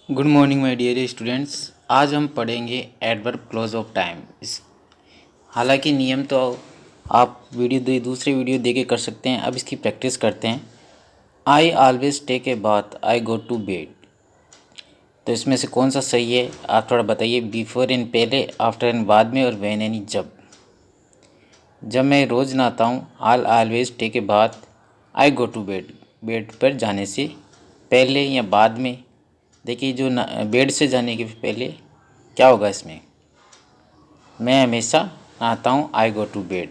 Good morning my dear students. आज हम पढ़ेंगे एडवर्ब क्लॉज ऑफ टाइम। इस हालांकि नियम तो आप दूसरी वीडियो देख के कर सकते हैं। अब इसकी प्रैक्टिस करते हैं। I always take a bath, I go to bed. तो इसमें से कौन सा सही है आप थोड़ा बताइए। बिफोर इन पहले, आफ्टर इन बाद में, और व्हेन यानी जब। जब मैं रोज़ नहाता हूँ, I always take a bath, I go to bed. Bed पर जाने से पहले या बाद में। देखिए जो बेड से जाने के पहले क्या होगा इसमें, मैं हमेशा नहाता हूँ, आई गो टू बेड।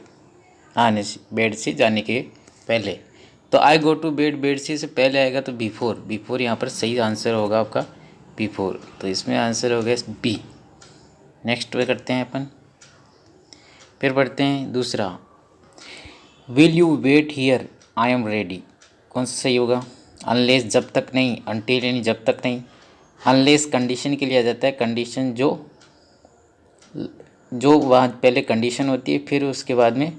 नहाने से, बेड से जाने के पहले। तो आई गो टू बेड, बेड से पहले आएगा तो बिफोर। बिफोर यहाँ पर सही आंसर होगा आपका बिफोर। तो इसमें आंसर हो गया बी। नेक्स्ट वे करते हैं अपन। फिर पढ़ते हैं दूसरा। Will you wait here, I am ready. कौन सा सही होगा। अनलेस जब तक नहीं, अनटिल यानी जब तक नहीं। अनलेस कंडीशन के लिए आ जाता है। कंडीशन जो वहाँ पहले कंडीशन होती है, फिर उसके बाद में।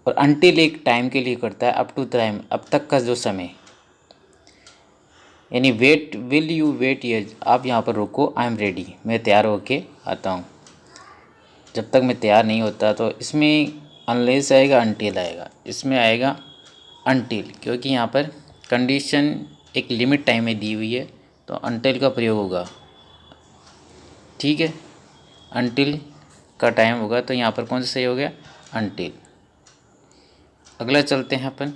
और अनटिल एक टाइम के लिए करता है, अप टू टाइम, अब तक का जो समय। यानी wait, will you wait here, आप यहाँ पर रुको, आई एम रेडी, मैं तैयार होके आता हूँ। जब तक मैं तैयार नहीं होता तो इसमें अनलेस आएगा, अनटिल आएगा। इसमें आएगा अनटिल, क्योंकि यहाँ पर कंडीशन एक लिमिट टाइम में दी हुई है, तो अनटिल का प्रयोग होगा। ठीक है, अनटिल का टाइम होगा, तो यहाँ पर कौन सा सही हो गया, अनटिल। अगला चलते हैं अपन।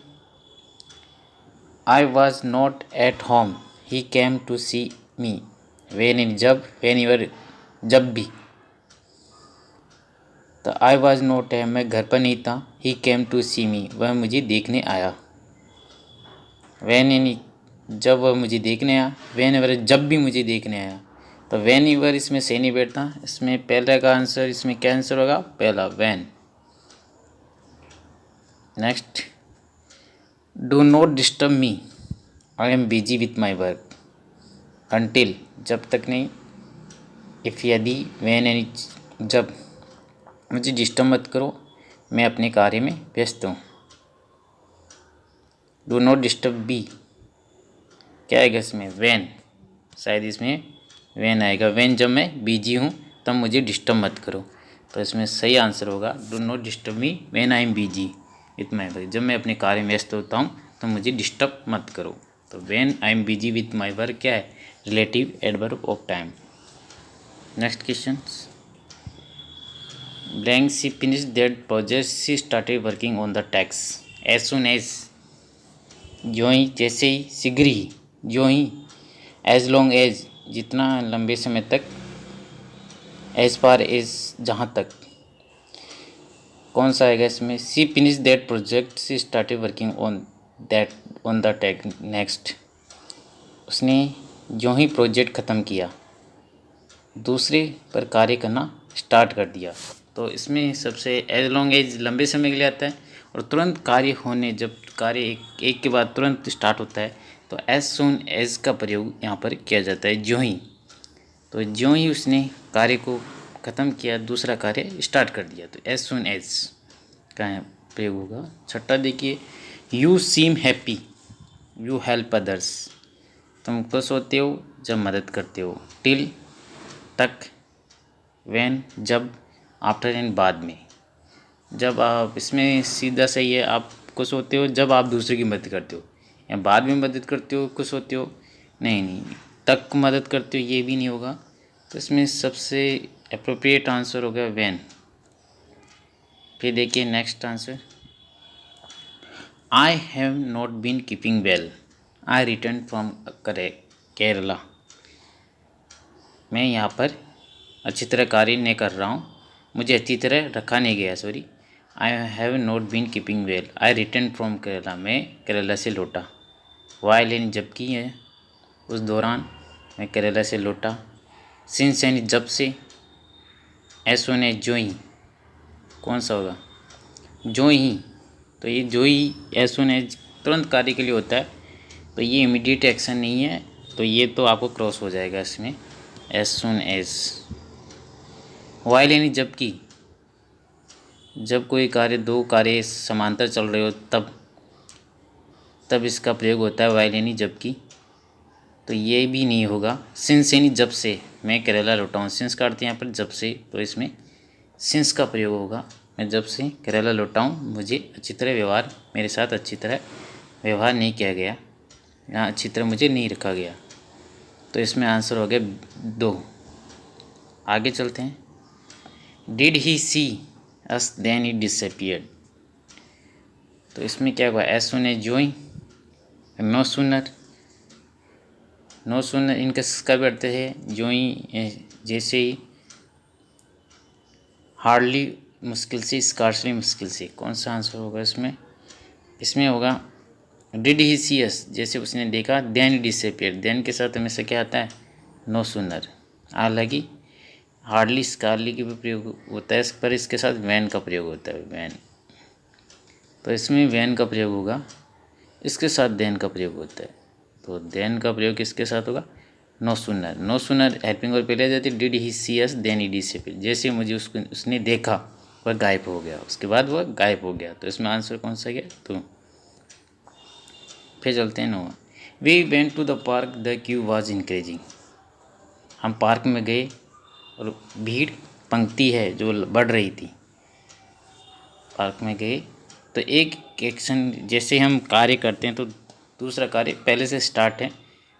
I was not at home, he came to see me. When in जब, वेन यूर, जब भी। तो आई वॉज नॉट है, मैं घर पर नहीं था। ही केम टू सी मी, वह मुझे देखने आया। वैन यानी जब वह मुझे देखने आया। वैन एवर जब भी मुझे देखने आया। तो वैन एवर इसमें सही नहीं बैठता। इसमें पहले का आंसर, इसमें क्या आंसर होगा, पहला when. Next, do not disturb me, I am busy with my work. Until जब तक नहीं। इफ़ यदि, वैन यानी जब, मुझे डिस्टर्ब मत करो, मैं अपने कार्य में व्यस्त हूँ। डू नॉट डिस्टर्ब बी, क्या आएगा इसमें, वैन। शायद इसमें वैन आएगा। वैन जब मैं बिजी हूँ तब मुझे डिस्टर्ब मत करो। तो इसमें सही आंसर होगा do not disturb me when I am busy with my work. जब मैं अपने कार्य में व्यस्त होता हूँ तो मुझे डिस्टर्ब मत करो। तो when I am busy with my work क्या है, relative adverb of time. Next question. Blank she finish that project, she started working on the टैक्स एज सुन एज। जो ही, जैसे ही, शीघ्र ही, जो ही, एज लॉन्ग एज जितना लंबे समय तक, एज फार एज जहाँ तक। कौन सा आएगा इसमें, she finish that project, she started working on that, on the take next. उसने जो ही प्रोजेक्ट ख़त्म किया, दूसरे पर कार्य करना स्टार्ट कर दिया। तो इसमें सबसे एज लॉन्ग एज लंबे समय के लिए आता है। और तुरंत कार्य होने, जब कार्य एक के बाद तुरंत स्टार्ट होता है तो एज सुन एज का प्रयोग यहाँ पर किया जाता है, ज्यों ही। तो ज्यों ही उसने कार्य को ख़त्म किया, दूसरा कार्य स्टार्ट कर दिया, तो एज सुन एज का प्रयोग होगा। छठा देखिए, you seem happy, you help others. तुम खुश होते हो जब मदद करते हो। टिल तक, वैन जब, आफ्टर एंड बाद में। जब आप, इसमें सीधा सही है, आप खुश होते हो जब आप दूसरे की मदद करते हो, या बाद में मदद करते हो खुश होते हो, नहीं, तक मदद करते हो ये भी नहीं होगा। तो इसमें सबसे अप्रोप्रिएट आंसर होगा वैन। फिर देखिए next answer. I have not been keeping well, I return from Kerala. मैं यहाँ पर अच्छी तरह कार्य नहीं कर रहा हूँ, मुझे अच्छी तरह रखा नहीं गया, sorry. I have not been keeping well, I return from Kerala, मैं केरला से लौटा। वाइल यानी जबकि है, उस दौरान मैं केरला से लौटा। सिंस यानी जब से। एज सुन एज जो ही, कौन सा होगा, जो ही। तो ये जो ही, एज सुन एज तुरंत कार्य के लिए होता है, तो ये इमीडिएट एक्शन नहीं है, तो ये तो आपको क्रॉस हो जाएगा इसमें, एज सुन एज। वाइल यानी जबकि, जब कोई कार्य, दो कार्य समांतर चल रहे हो तब इसका प्रयोग होता है वाइल यानी जबकि। तो ये भी नहीं होगा। सिंस यानी जब से मैं केरला लौटा हूँ, सिंस काटते हैं यहाँ पर जब से, तो इसमें सिंस का प्रयोग होगा। मैं जब से केरला लौटा हूँ मुझे अच्छी तरह व्यवहार, मेरे साथ अच्छी तरह व्यवहार नहीं किया गया, यहाँ अच्छी तरह मुझे नहीं रखा गया। तो इसमें आंसर हो गया 2। आगे चलते हैं। Did he see us then he disappeared. तो इसमें क्या हुआ, as soon as joining, no sooner. No sooner इनका कब करते हैं, जोइंग जैसे ही, हार्डली मुश्किल से, स्कार्सली मुश्किल से। कौन सा आंसर होगा इसमें, इसमें होगा डिड ही सी अस, जैसे उसने देखा, देन डिसअपियर, देन के साथ हमेशा क्या आता है, नो सूनर। हालांकि हार्डली स्कारली का भी प्रयोग होता है, पर इसके साथ वैन का प्रयोग होता है, वैन। तो इसमें वैन का प्रयोग होगा, इसके साथ देन का प्रयोग होता है। तो देन का प्रयोग किसके साथ होगा, no sooner. No sooner helping और पहले आ जाती है, did he see us then he disappear, जैसे मुझे उसने देखा वह गायब हो गया, उसके बाद वह गायब हो गया। तो इसमें आंसर कौन सा गया, तो फिर चलते हैं 9। We went to the park the queue was increasing. हम पार्क में गए और भीड़, पंक्ति है जो बढ़ रही थी। पार्क में गए तो एक एक्शन, जैसे हम कार्य करते हैं तो दूसरा कार्य पहले से स्टार्ट है,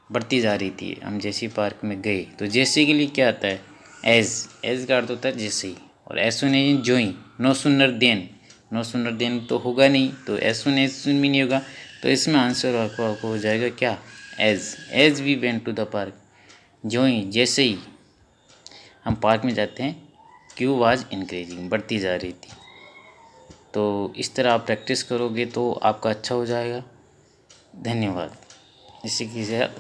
बढ़ती जा रही थी। हम जैसे ही पार्क में गए, तो जैसे के लिए क्या आता है, एज का अर्थ होता है जैसे ही, और as soon as joining, no sooner than, no sooner than तो होगा नहीं, तो एज सुन भी नहीं होगा। तो इसमें आंसर आपको हो जाएगा क्या, as we went to the park, joining जैसे ही हम पार्क में जाते हैं, क्यू वाज इंक्रीजिंग, बढ़ती जा रही थी। तो इस तरह आप प्रैक्टिस करोगे तो आपका अच्छा हो जाएगा। धन्यवाद। इसी के साथ